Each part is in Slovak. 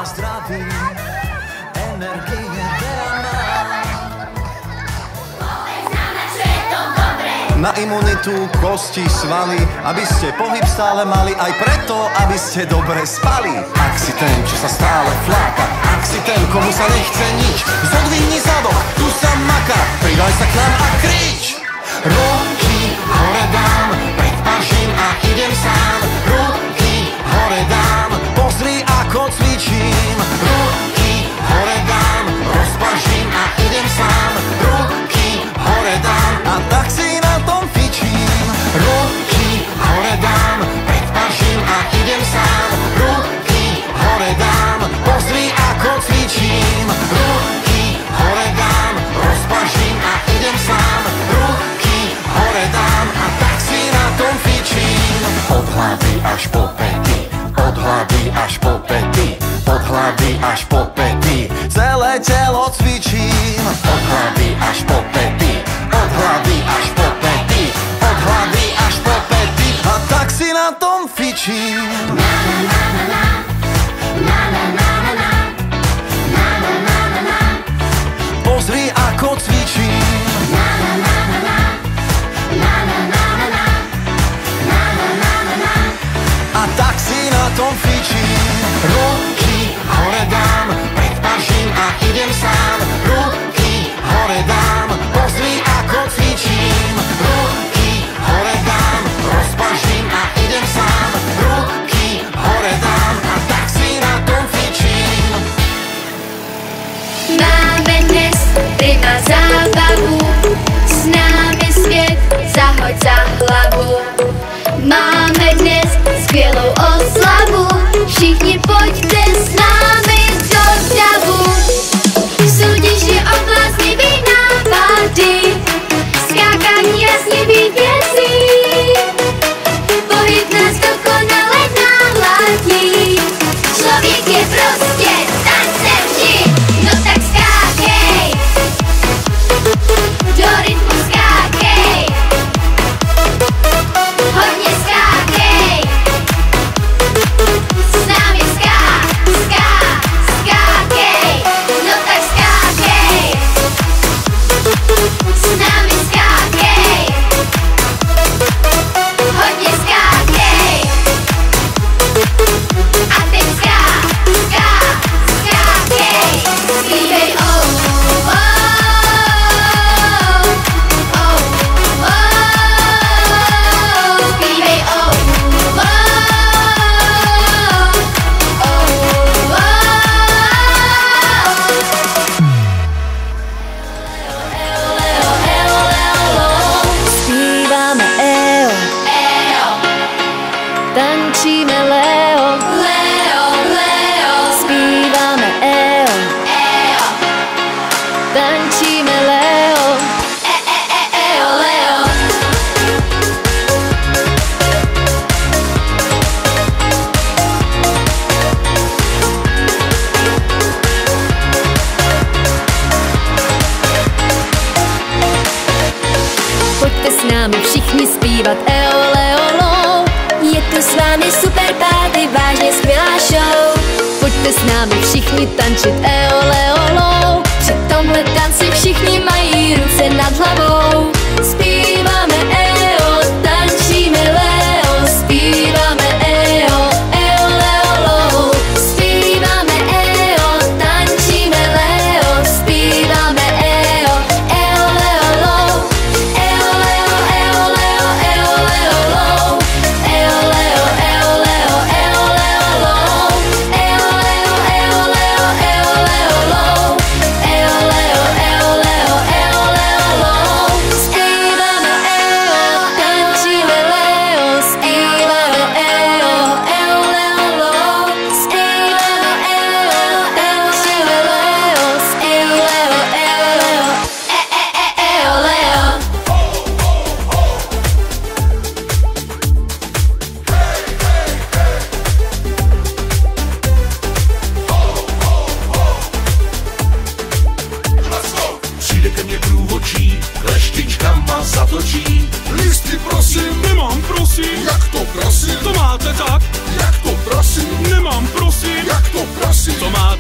zdraví, energie veľa má. Na imunitu, kosti, svaly, aby ste pohyb stále mali, aj preto, aby ste dobre spali. Ak si ten, čo sa stále fláka, ak si ten, komu sa nechce nič, zodvihni zadok, tu sa maká, pridaj sa k nám a krič. Ruky hore dám, pred paším a idem sám. Ruky hore dám, pozri ako cvičím. Ruky hore dám, rozpaším a idem sám. Ruky hore dám, a tak si na tom fičím. Ruky hore dám, pred paším a idem sám. Ruky hore dám, pozri ako cvičím. Ruky hore dám, rozpaším a idem sám. Ruky hore dám, a tak si na tom fičím. Od hlavy až po pety, od hlavy až po pety, od hlavy až po pety, celé telo cvičím. Od hlavy až po pety, od hlavy až po pety, od hlavy až po pety, a tak si na tom fičím. Pozri ako cvičím. A tak si na tom fičím. Ruky hore dám, pred paším a idem sám. Ruky hore dám, pozri ako cvičím. Ruky hore dám, rozpaším a idem sám. Ruky hore dám, a tak si na tom fičím. Máme dnes prima zábavu, s nami sviet zahoď za hlavu. Máme dnes skvělou oslavu, všichni pojďte s námi do davu. Soutěž je o bláznivý nápady, skákání jasně vítězí. Pohyb nás dokonale naladí, člověk je prostě tance vždy. No tak skákej, do rytmu skákej, hodně skákej, s námi skákej, no tak skákej, s námi skákej, hodně skákej, a teď skákej, zpívej oh, oh, oh, oh, zpívej oh, oh, oh, Zpíváme EO, tančíme Leo. Zpíváme EO, tančíme Leo. Pojďte s námi všichni zpívat EO, Leo, Lo. Je tu s vámi super party, vážně skvělá show. Pojďte s námi všichni tančit EO, Leo, Lo. Při tomhle tanci všichni mají ruce nad hlavou. Zpíváme EO, tančíme Leo. Zpíváme EO, EO, Leo, Lo. Zpíváme EO, tančíme Leo. Zpíváme EO, EO, Leo, Lo. EO, Leo, EO, Leo, EO, Leo, Lo. EO, Leo, EO, Leo, EO, Leo, Lo. EO, Leo, EO, Leo, EO, Leo, Lo. EO, Leo, EO, Leo, EO, Leo, Lo.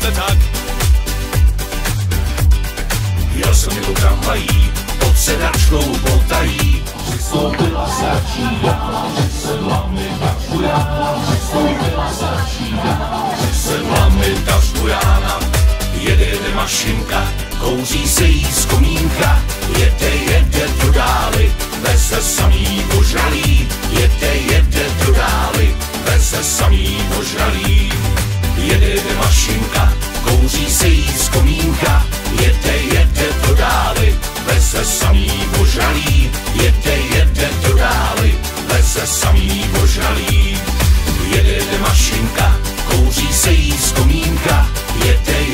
se tak. Jel jsem jako tramvají, pod sedačkou potají. Přistoupila starčíka, přisedla mi ta štujána. Přistoupila starčíka, přisedla mi ta štujána. Jede mašinka, kouří se jí z komínka. Jede do dály, veze samý ožralý. Jede do dály, veze samý ožralý. Jede mašinka, kouří se jí z komínka. Jede do dály, veze samý ožralý. Jede do dály, veze samý ožralý. Jede mašinka, kouří se jí z komínka. Jede